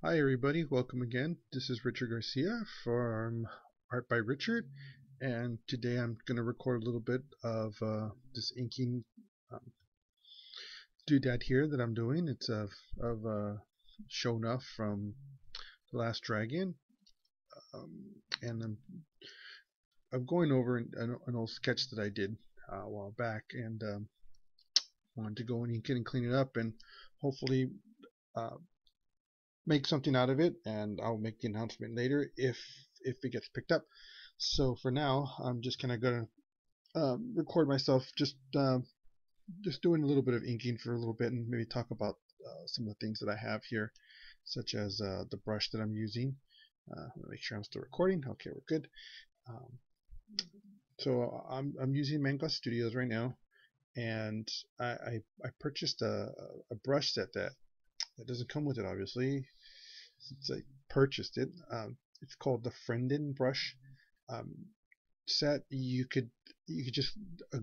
Hi everybody, welcome again. This is Richard Garcia from Art by Richard, and today I'm going to record a little bit of this inking um, doodad here that I'm doing. It's of Show Nuff from The Last Dragon, and I'm going over an old sketch that I did a while back, and wanted to go and ink it and clean it up, and hopefully uh, make something out of it, and I'll make the announcement later if it gets picked up. So for now, I'm just kind of gonna record myself just doing a little bit of inking for a little bit, and maybe talk about some of the things that I have here, such as the brush that I'm using. Make sure I'm still recording. Okay, we're good. Um, so I'm using Manga Studios right now, and I purchased a brush set that doesn't come with it, obviously, since I purchased it. It's called the Friendin brush um, set. You could just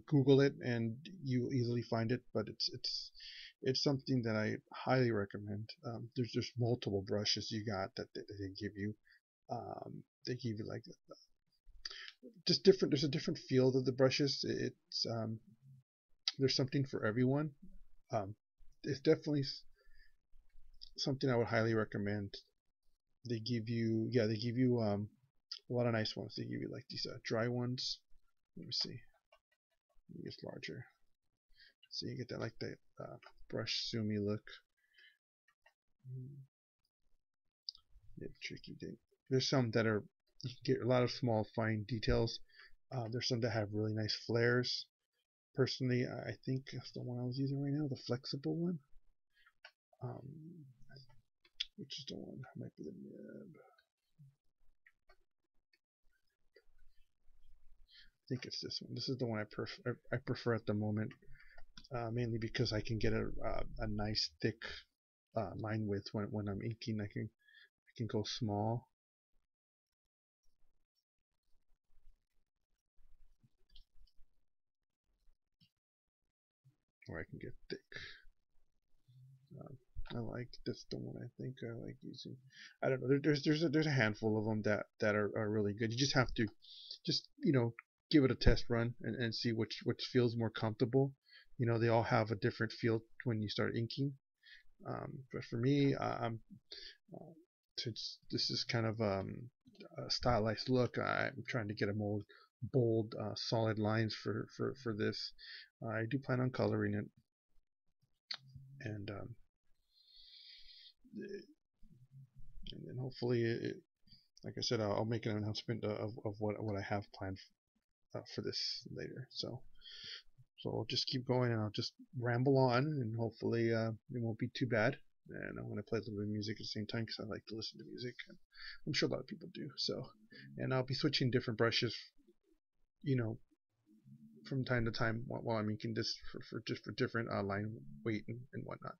Google it and you easily find it, but it's something that I highly recommend. There's just multiple brushes you got that they give you. They give you like just different. There's a different feel of the brushes. It's there's something for everyone. Um, it's definitely something I would highly recommend. They give you a lot of nice ones. They give you like these dry ones. Let me see. It gets larger, so you get that like that brush zoomy look. Tricky thing. There's some that are you can get a lot of small fine details. There's some that have really nice flares. Personally, I think that's the one I was using right now, the flexible one. Um, which is the one? Might be the nib. I think it's this one. This is the one I prefer at the moment, mainly because I can get a nice thick line width when I'm inking. I can go small, or I can get thick. I like that's the one I think I like using. I don't know. There's a handful of them that are really good. You just have to just give it a test run and see which feels more comfortable. They all have a different feel when you start inking. But for me, uh, since this is kind of a stylized look, I'm trying to get a more bold, solid lines for this. I do plan on coloring it, and and then hopefully, like I said, I'll make an announcement of what I have planned for this later. So I'll just keep going, and I'll just ramble on, and hopefully it won't be too bad. And I'm going to play a little bit of music at the same time because I like to listen to music. And I'm sure a lot of people do. And I'll be switching different brushes, you know, from time to time while I'm inking this for different line weight and whatnot.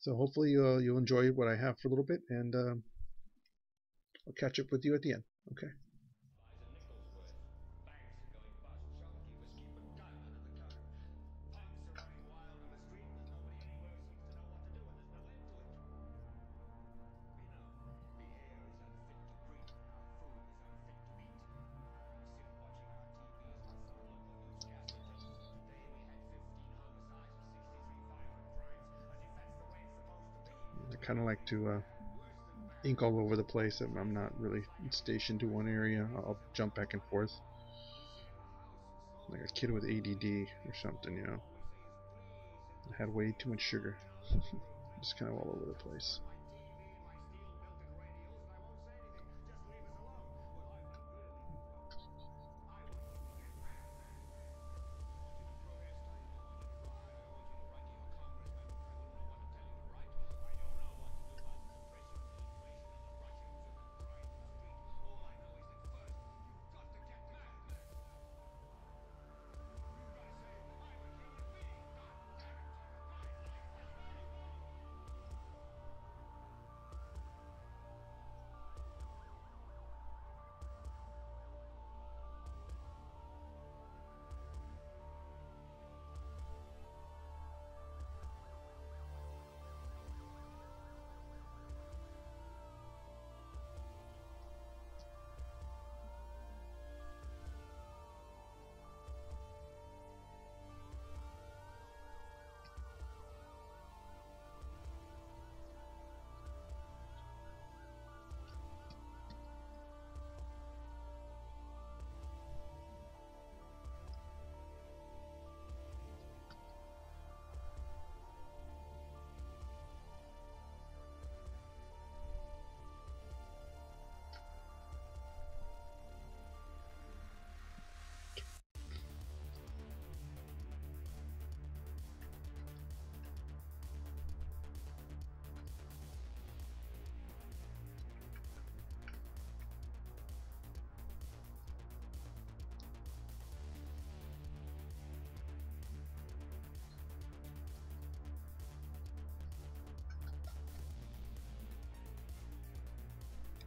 So hopefully you'll enjoy what I have for a little bit, and I'll catch up with you at the end. Okay. I kind of like to ink all over the place. I'm not really stationed to one area. I'll jump back and forth like a kid with ADD or something. I had way too much sugar. Just kind of all over the place.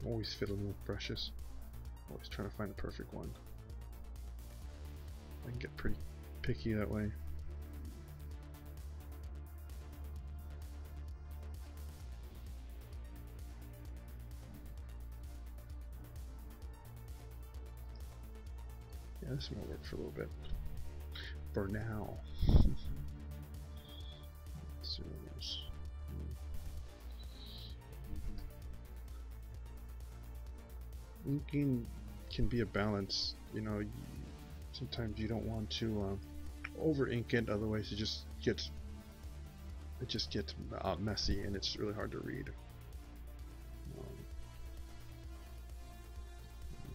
Always fiddling with brushes. Always trying to find the perfect one. I can get pretty picky that way. Yeah, this might work for a little bit. For now. Let's see what else. Inking can be a balance, you know. Sometimes you don't want to over ink it, otherwise it just gets messy and it's really hard to read.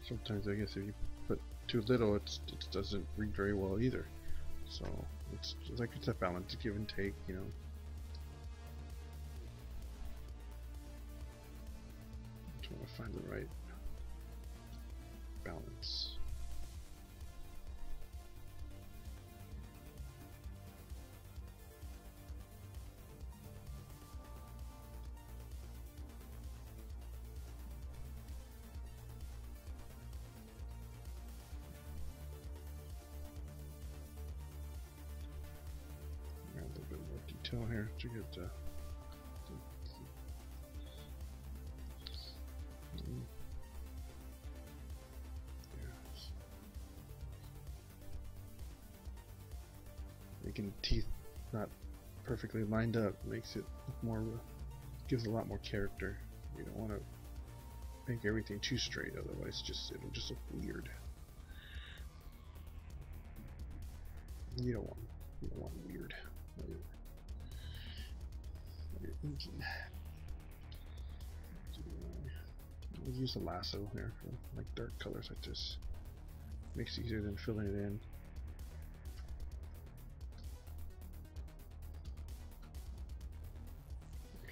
Sometimes I guess if you put too little, it doesn't read very well either. So it's like it's a balance, give and take, you know. I'm trying to find the right balance. A little bit more detail here to get making teeth not perfectly lined up makes it look more, gives a lot more character. You don't want to make everything too straight, otherwise it'll just look weird. You don't want weird. You're thinking. I'll use a lasso here for like dark colors like this. Makes it easier than filling it in.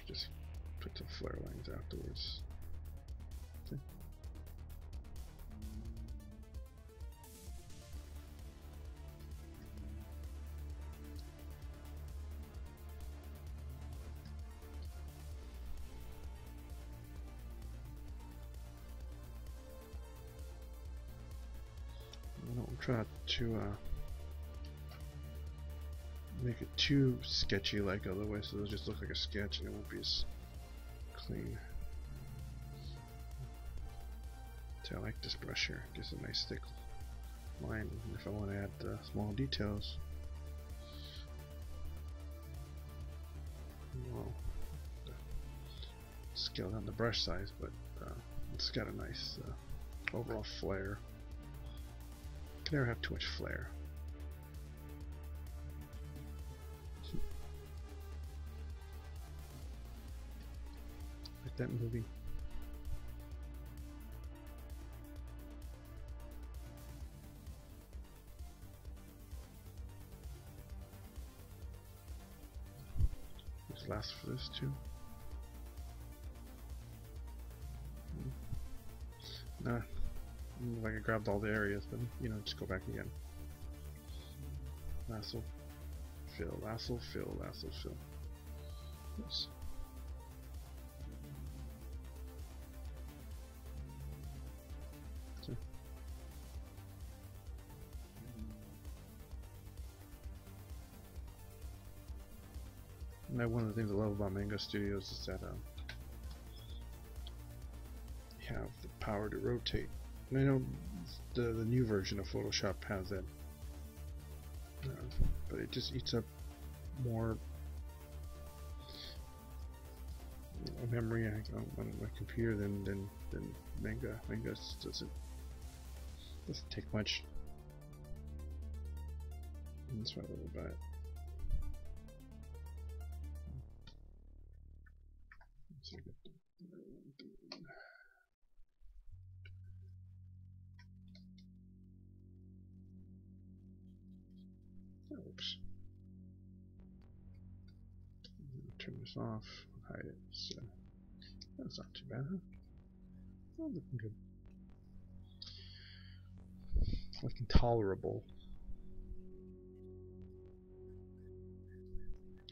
Just put some flare lines afterwards. Okay. I don't try to make it too sketchy like, otherwise it'll just look like a sketch and it won't be as clean. So I like this brush here, gives a nice thick line. And if I want to add small details, well, scale down the brush size, but it's got a nice overall flare. Can never have too much flare. Like that movie. This lasts for this too. Nah. Like I grabbed all the areas, but you know, just go back again. Lasso, fill, lasso, fill, lasso, fill. Oops. Okay. Now, one of the things I love about Manga Studio is that you have the power to rotate. I know the new version of Photoshop has that, but it just eats up more memory on my computer than Manga. Manga doesn't take much. That's why I love about it. Oops. Turn this off, hide it. So that's not too bad, huh? Oh, looking good. Looking tolerable.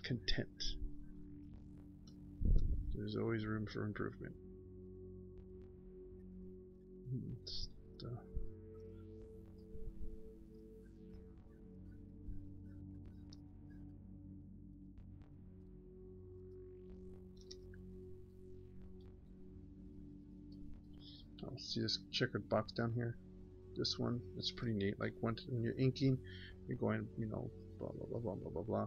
Content. There's always room for improvement. I'll see this checkered box down here. This one, it's pretty neat. Like when you're inking, you're going, you know, blah blah blah blah blah blah blah.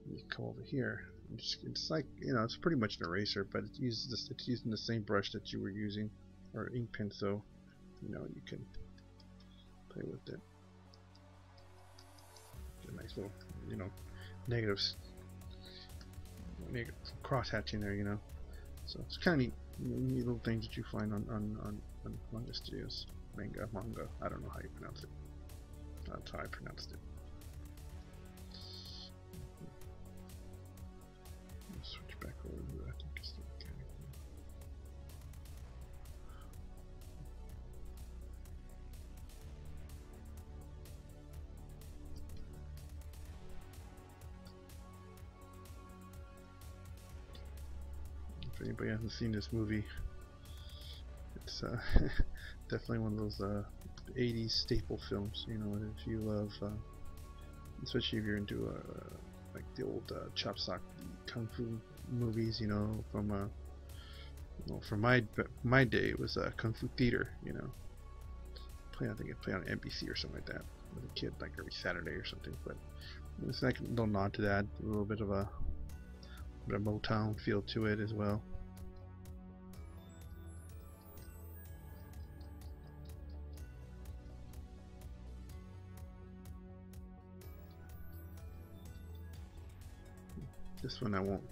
You come over here. It's like, you know, it's pretty much an eraser, but it uses this. It's using the same brush that you were using, or ink pen, so you know you can play with it. Get a nice little, you know, negatives, negative cross hatching there, you know. So it's kind of neat, neat little things that you find on Manga Studios. Manga, I don't know how you pronounce it. That's how I pronounced it. Switch back over to, I think it's the mechanic one. If anybody hasn't seen this movie, it's definitely one of those 80s staple films. You know, if you love, especially if you're into like the old chop sock kung fu movies, you know, from well, from my day, it was kung fu theater. You know, I think it played on NBC or something like that. As a kid, like every Saturday or something. But it's like a little nod to that, a little bit of a Motown feel to it as well. This one I won't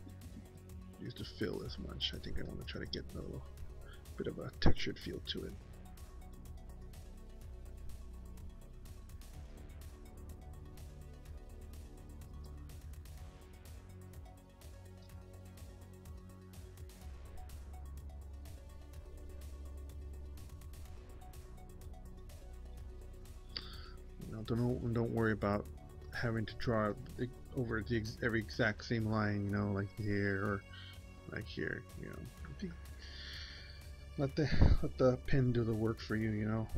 use the fill as much. I think I want to try to get a little bit of a textured feel to it. You know, don't worry about having to draw over every exact same line, you know, like here or like here, you know. Let the pen do the work for you, you know.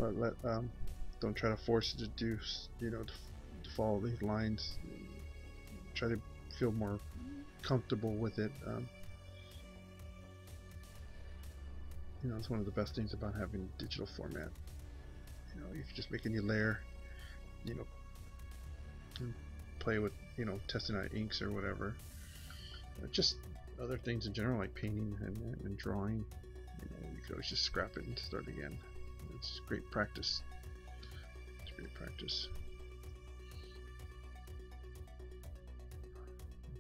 Don't try to force it to do, you know, to follow these lines. Try to feel more comfortable with it. You know, it's one of the best things about having digital format. You know, you can just make a new layer, you know, and play with, you know, testing out inks or whatever. Just other things in general, like painting and drawing. You know, you could always just scrap it and start again. It's great practice. It's great practice.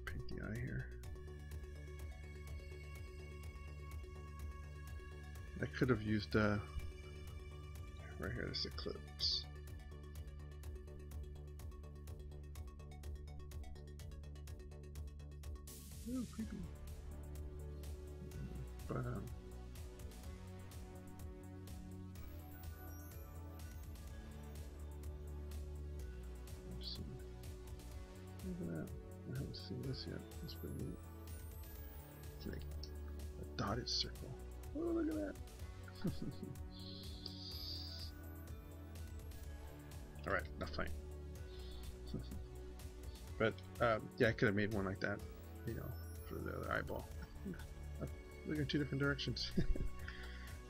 Paint the eye here. I could have used right here, this eclipse. Oh, creepy. But let's see. Look at that. I haven't seen this yet. That's pretty neat. It's like a dotted circle. Oh, look at that. Alright, enough fine. But yeah, I could have made one like that, you know, for the other eyeball. Look in two different directions.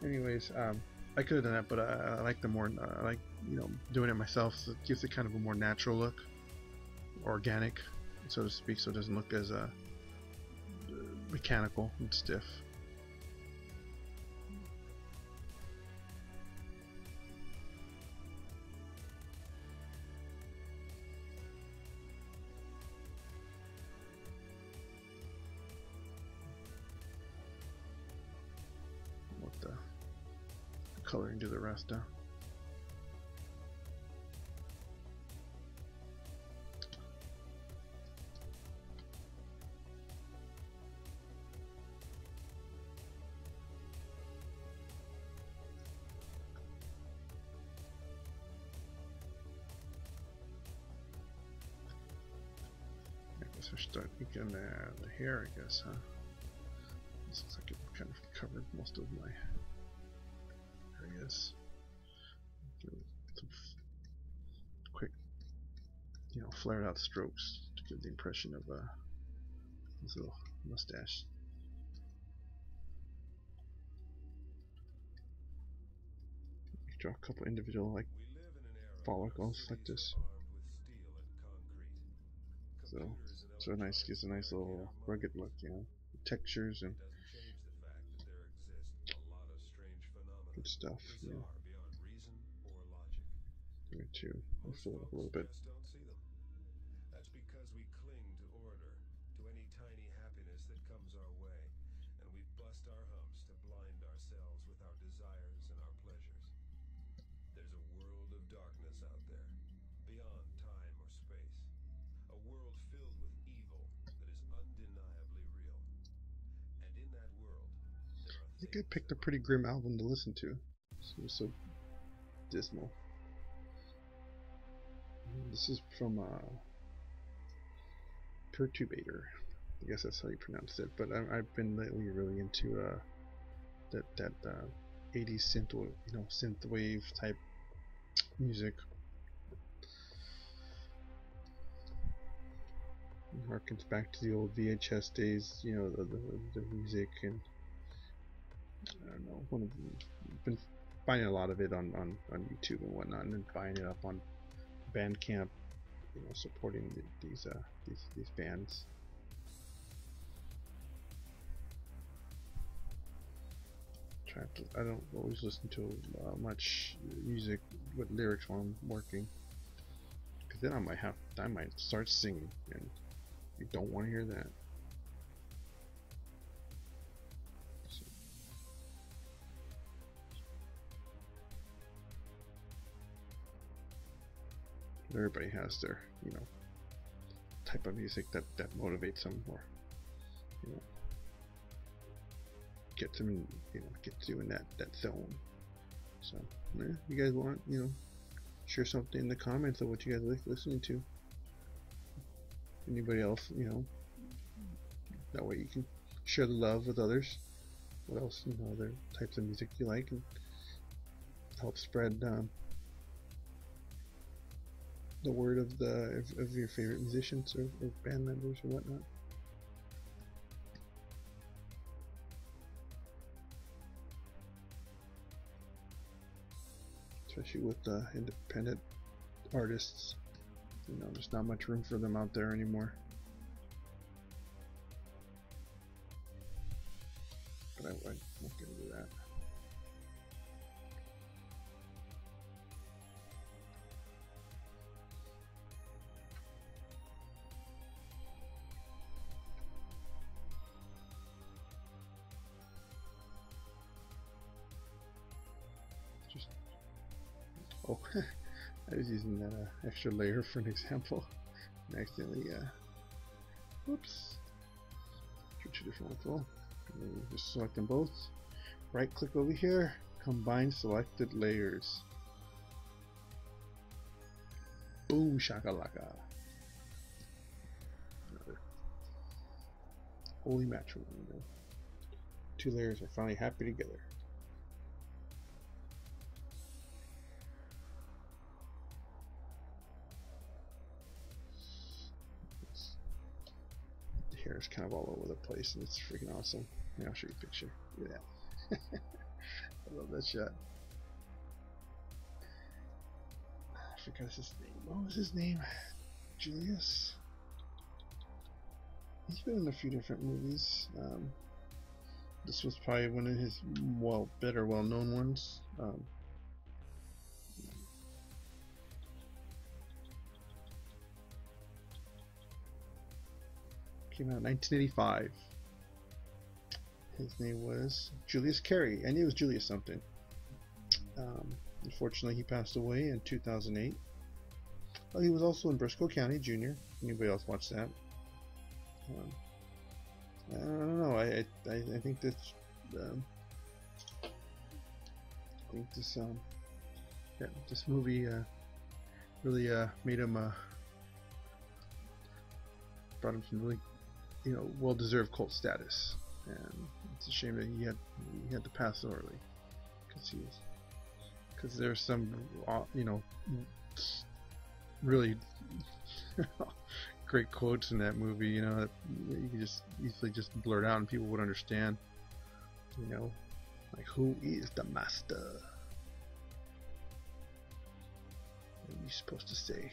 Anyways, I could have done that, but I like the more, I like, you know, doing it myself. So it gives it kind of a more natural look, organic, so to speak, so it doesn't look as mechanical and stiff. Coloring do the rest now. I guess I should start making the hair, I guess, huh? This looks like it kind of covered most of my areas. flared out strokes to give the impression of his little mustache. You draw a couple individual follicles like this. So nice, gives a nice little rugged look, textures and good stuff. Yeah. Here too. I'll fill it up a little bit. That's because we cling to order, to any tiny happiness that comes our way, and we bust our humps to blind ourselves with our desires and our pleasures. There's a world of darkness out there, beyond time or space. A world filled with evil that is undeniably real. And in that world, there are I think I things picked a that pretty grim album to listen to. It was so dismal. This is from Perturbator. I guess that's how you pronounce it. But I've been lately really into that 80s synth wave type music. It harkens back to the old VHS days. The music, and I don't know. Been finding a lot of it on YouTube and whatnot, and then buying it up on Bandcamp. Supporting these bands. I don't always listen to much music with lyrics while I'm working, because then I might start singing, and you don't want to hear that. So. Everybody has their type of music that motivates them, or gets them in, gets you in that zone. So yeah, you guys want share something in the comments of what you guys like listening to. Anybody else, that way you can share the love with others. What else, other types of music you like, and help spread the word of your favorite musicians or band members or whatnot. Especially with independent artists, there's not much room for them out there anymore. But I'm not gonna do that. Oh, I was using that extra layer for an example, and accidentally, whoops, switch to a different tool. Just select them both. Right click over here, combine selected layers. Boom shakalaka. Another holy matrimony. Two layers are finally happy together. Hair is kind of all over the place, and it's freaking awesome. Yeah, I'll show you a picture. Look at that. I love that shot. I forgot his name. What was his name? Julius? He's been in a few different movies. This was probably one of his better well-known ones. Came out in 1985. His name was Julius Carey. I knew it was Julius something. Unfortunately, he passed away in 2008. Oh, he was also in Briscoe County Jr. Anybody else watch that? I don't know. I think this this movie really made him brought him some really well-deserved cult status, and it's a shame that he had to pass early, because there's some really great quotes in that movie, you know, that you could just easily just blurt out and people would understand, you know, like, who is the master? What are you supposed to say?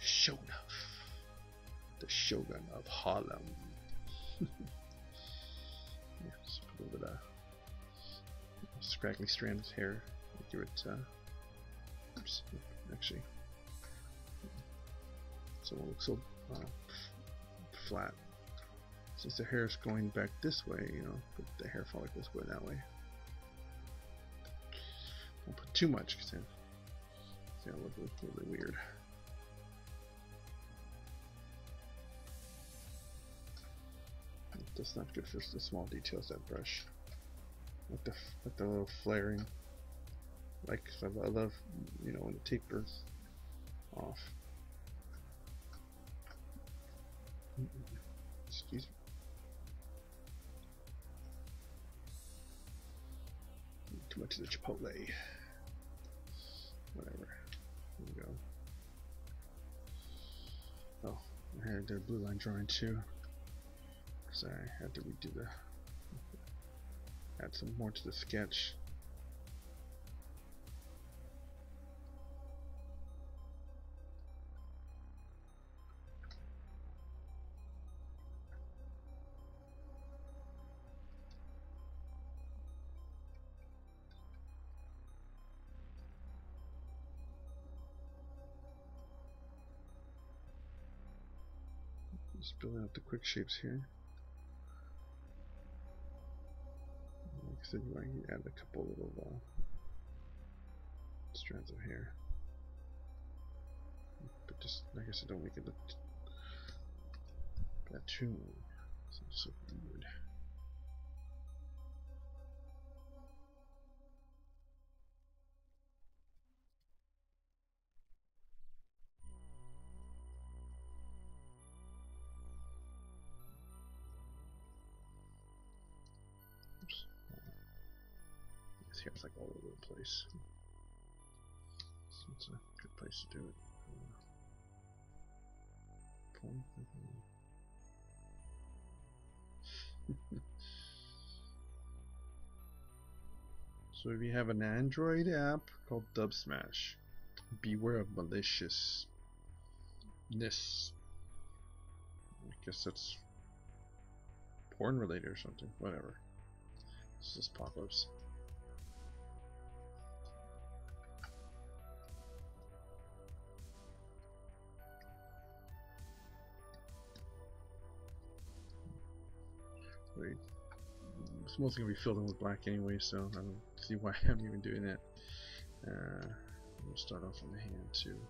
Shonuff, the shogun of Harlem. Yeah, just put a little bit of scraggly strand of hair. Give it, oops, actually, so it looks so flat. Since the hair is going back this way, you know, put the hair follicles going that way. Don't put too much because then it'll look really weird. That's not good for the small details, that brush. Like the little flaring. Like, I love, you know, when it tapers off. Excuse me. Too much of the chipotle. Whatever. There we go. Oh, I had their blue line drawing too. Because I had to redo the. Add some more to the sketch. Just building up the quick shapes here. Like I said, you want to add a couple little strands of hair. But just, like I said, don't make it look too so weird. Oops. His hair's like all over the place. So it's a good place to do it. So if you have an Android app called Dubsmash, beware of maliciousness. I guess that's porn related or something. Whatever. It's just pop-ups. Wait. It's mostly gonna be filled in with black anyway, so I don't see why I'm even doing that. We'll start off on the hand too.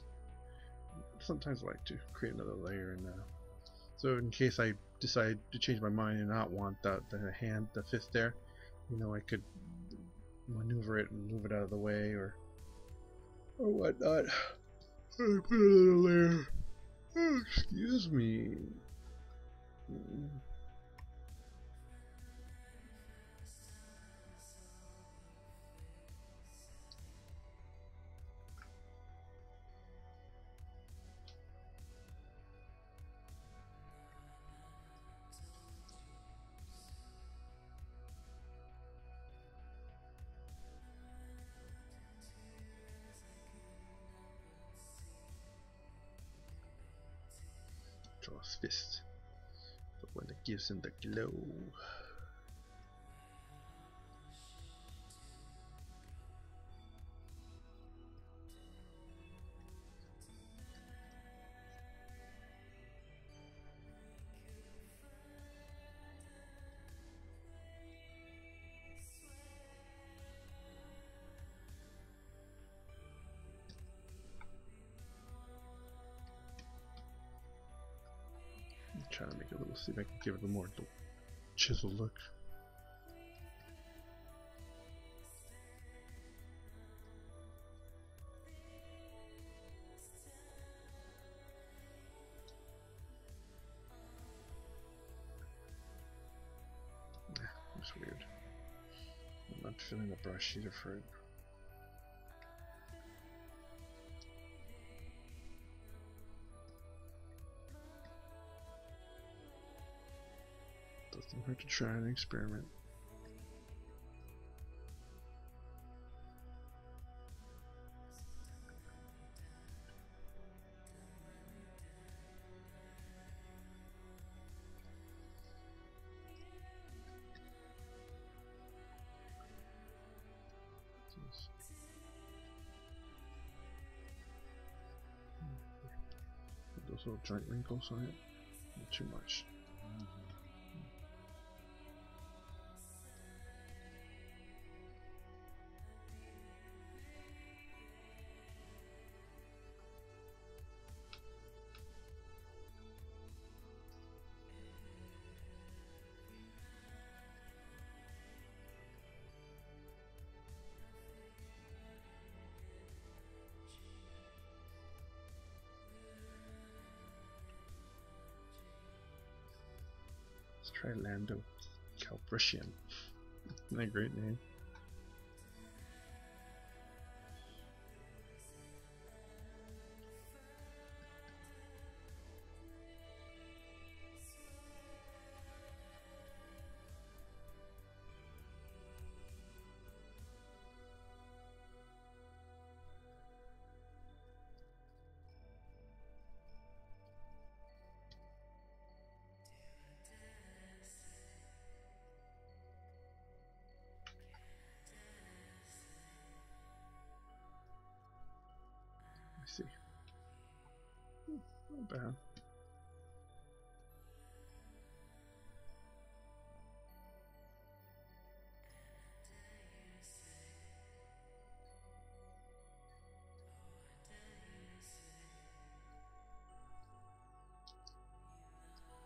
Sometimes I like to create another layer, and so in case I decide to change my mind and not want the hand, the fist there, you know, I could maneuver it and move it out of the way or whatnot. I put another layer. Oh, excuse me. Draw his fist, the one that gives him the glow. Trying to make it a little, see if I can give it a more chisel look. Yeah, looks weird. I'm not feeling the brush either for it. Don't hurt to try an experiment. Those little joint wrinkles on it, not too much. Let's try Lando Calrissian. Isn't that a great name? See. Not bad.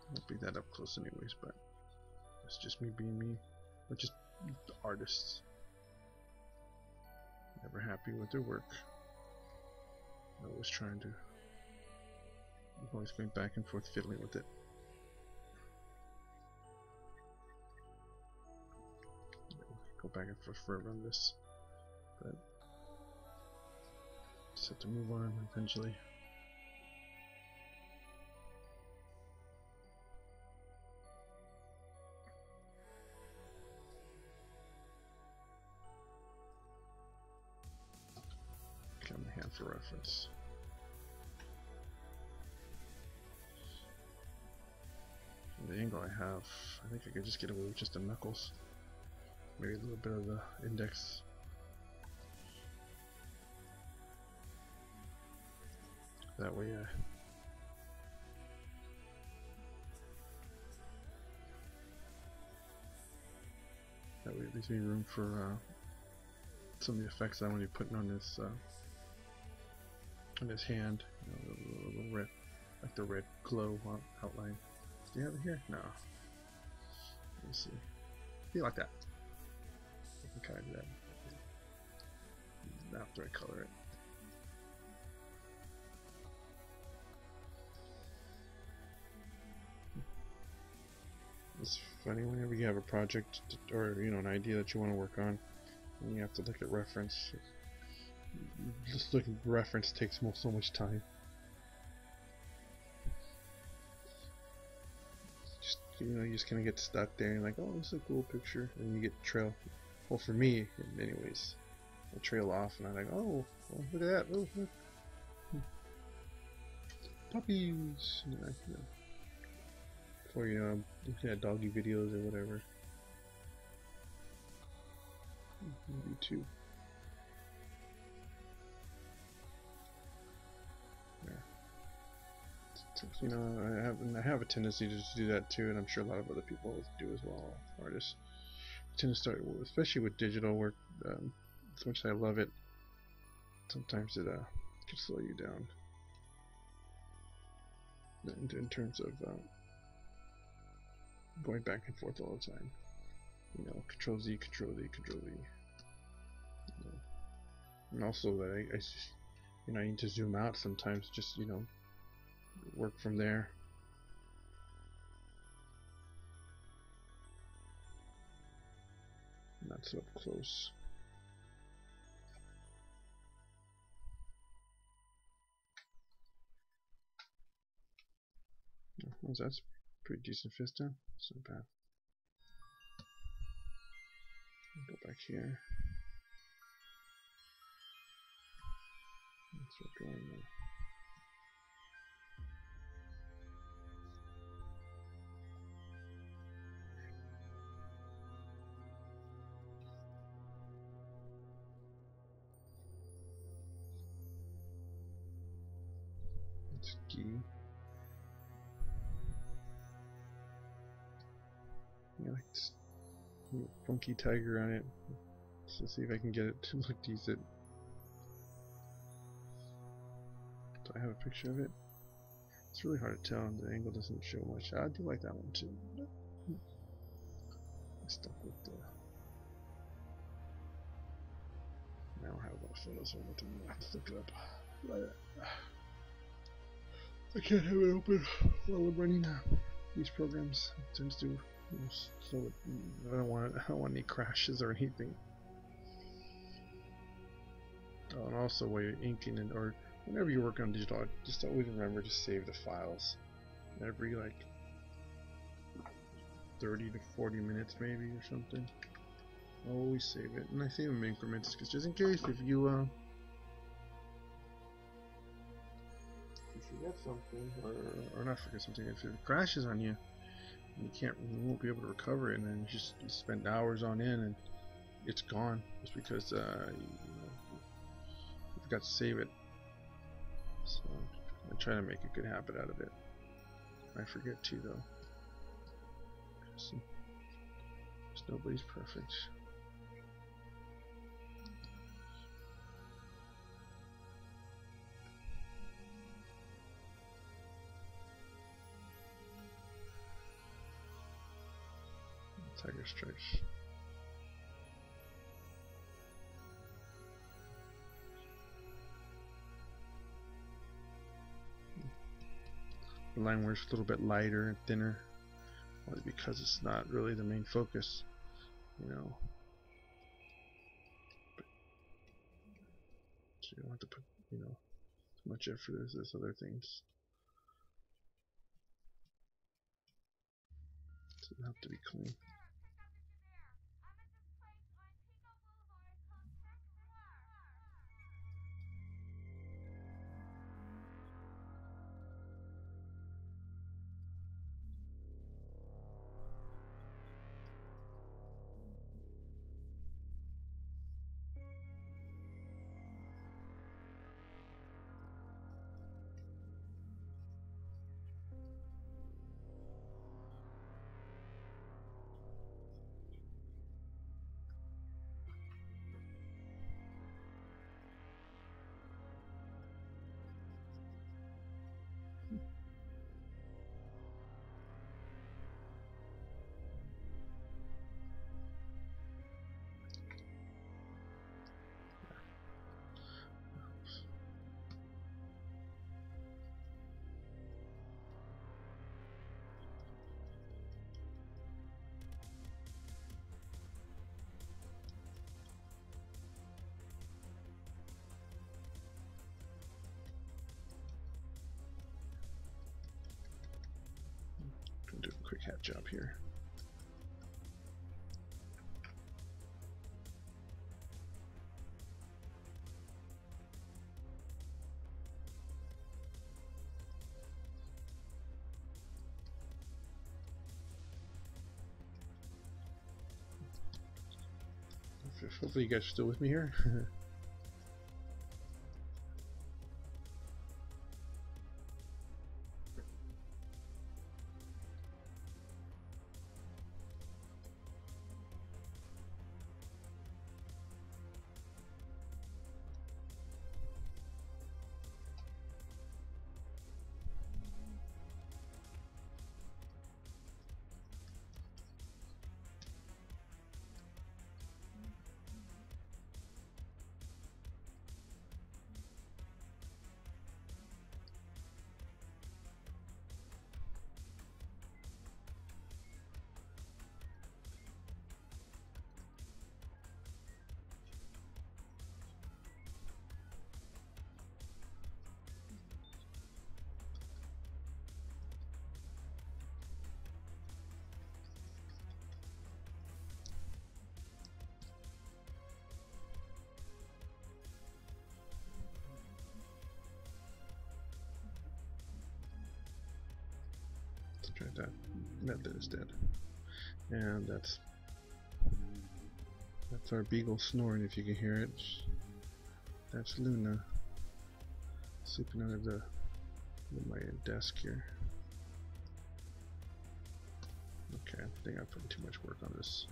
Won't be that up close anyways, but that's just me being me. We're just artists. Never happy with their work. Always trying to, always going back and forth fiddling with it. Go back and forth forever on this, but just have to move on eventually. Got my hand for reference. The angle I have, I think I could just get away with just the knuckles. Maybe a little bit of the index. That way, it leaves me room for some of the effects I want to be putting on this hand. You know, the little red, like the red glow outline. Do you have it here? No. Let me see. Be like that. I can kind of do that after I color it. It's funny whenever you have a project or an idea that you want to work on, and you have to look at reference. Just looking at reference takes so much time. You just kind of get stuck there and like, oh, this is a cool picture, and you get trail. Well, for me, anyways, I trail off, and I'm like, oh, well, look at that, oh, look. Puppies, or I'm looking at doggy videos or whatever. YouTube. I have a tendency to just do that too, and I'm sure a lot of other people do as well. Artists tend to start, especially with digital work. As much as I love it, sometimes it can slow you down in terms of going back and forth all the time. Control Z, Control V, Control V. And also that I need to zoom out sometimes. Just work from there. Not so up close. Well, that's pretty decent vista. It's not bad. Go back here. Let's start drawing now. It's key. Like this funky tiger on it. Let's see if I can get it to look decent. Do I have a picture of it? It's really hard to tell, and the angle doesn't show much. I do like that one too. I stuck with the. I don't have a lot of photos on it. I have to look it up. I can't have it open while I'm running these programs. It tends to, slow it. I don't want any crashes or anything. Oh, and also while you're inking and or whenever you work on digital art, just always remember to save the files. Every like 30 to 40 minutes maybe or something. Always save it, and I save them in increments because just in case if you forget something or not forget something, if it crashes on you, you won't be able to recover it, and then you spend hours on end and it's gone just because you forgot to save it. So I try to make a good habit out of it. I forget to though. So, nobody's perfect. Tiger stripes. The line works a little bit lighter and thinner, only because it's not really the main focus, But, so you don't have to put, much effort as this other things. It doesn't have to be clean. Do a quick hat job here. Hopefully you guys are still with me here. try that method instead. And that's our beagle snoring, if you can hear it. That's Luna sleeping under my desk here. Okay, I think I'm putting too much work on this.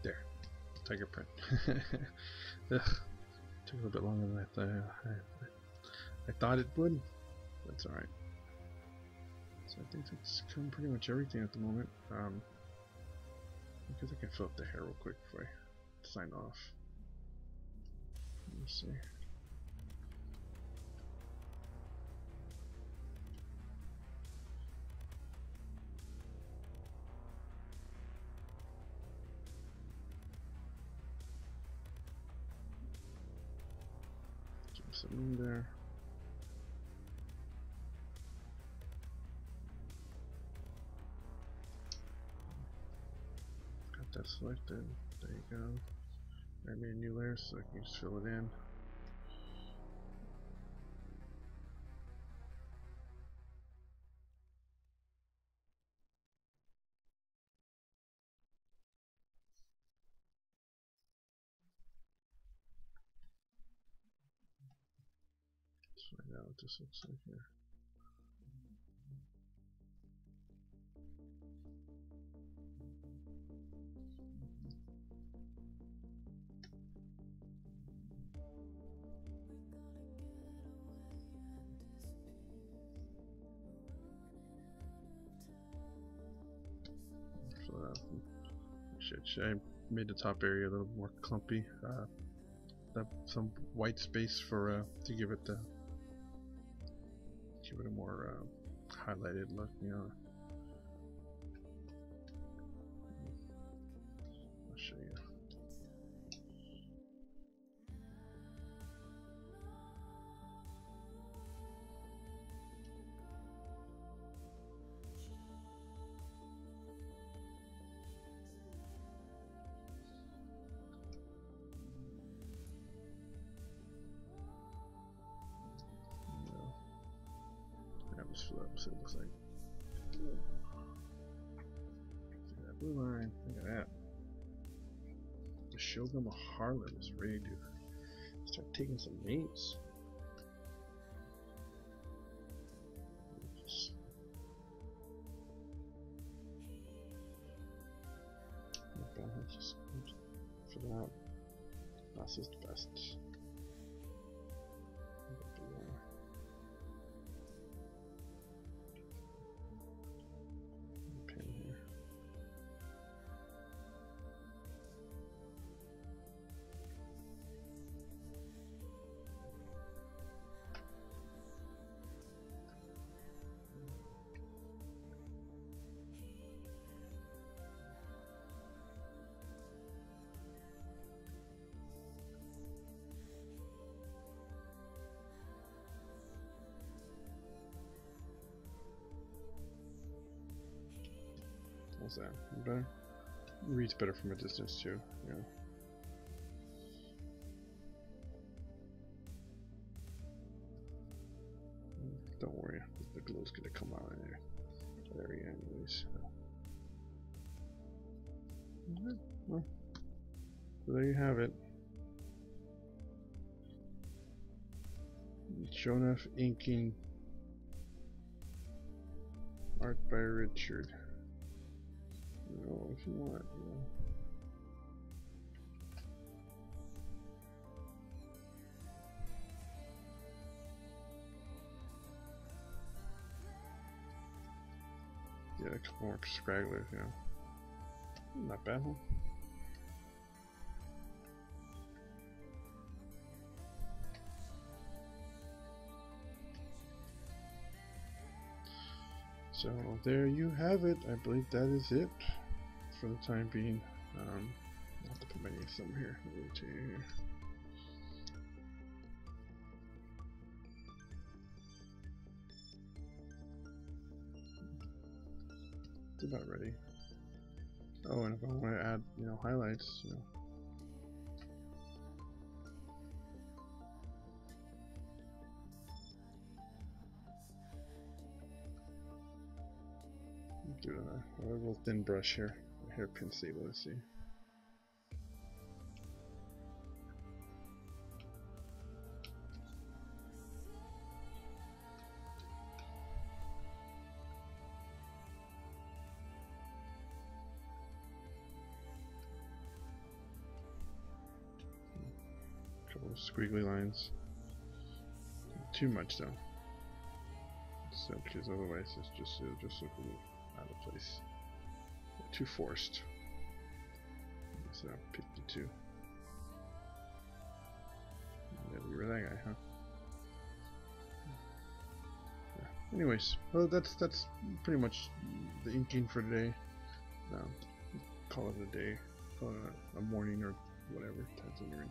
There, tiger print. Ugh, took a little bit longer than I thought it would. That's alright. So I think that's covered pretty much everything at the moment. I guess I can fill up the hair real quick before I sign off. Let me see. Some in there. Got that selected. There you go. I made a new layer so I can just fill it in. Let's find out what this looks like here. I made the top area a little more clumpy. Some white space for to give it a more highlighted look. You know. I'll show you. Let's fill up, see what it looks like. See that blue line, look at that. The Shogun of Harlem is ready to start taking some names. Just for that. That's just the best. How's that? Better? Reads better from a distance too, yeah. Don't worry, the glow's gonna come out in there. Area anyways. Well, so there you have it. Nuff inking, art by Richard. You know, if you want, you know. Yeah, a couple more scragglers, you know. Not bad, huh? So there you have it. I believe that is it for the time being. I'll have to put my name somewhere here. Here. It's about ready. Oh, and if I want to add, highlights, do a real thin brush here, a hairpin stable. Let's see. A couple of squiggly lines. Too much though. So, because otherwise it'll just look a little out of place. Too forced. So 52. Yeah, we were that guy, huh? Yeah. Anyways, well that's pretty much the inking for today. Call it a day, call it a morning or whatever times when you're in.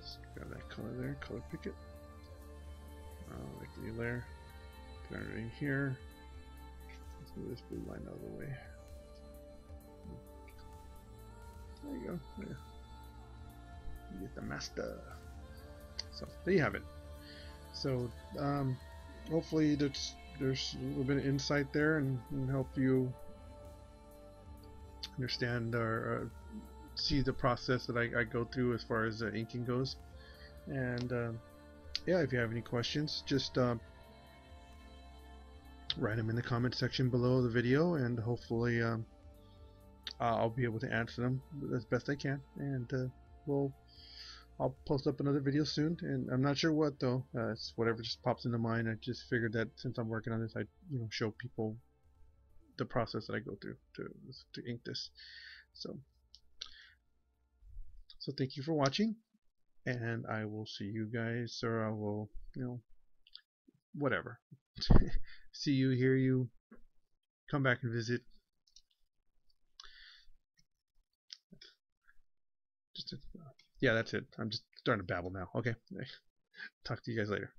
Just grab that color there, color pick it. Like the new layer. Put it right here. Let's move this blue line out of the way. There you go. There. You get the master. So there you have it. So hopefully there's a little bit of insight there and help you understand or see the process that I go through as far as inking goes. And yeah, if you have any questions, just write them in the comment section below the video, and hopefully I'll be able to answer them as best I can. And I'll post up another video soon, and I'm not sure what though. It's whatever just pops into mind. I just figured that since I'm working on this, I show people the process that I go through to ink this. So thank you for watching, and I will see you guys, or I will, whatever. See you, hear you, come back and visit. Yeah, that's it. I'm just starting to babble now. Okay. Talk to you guys later.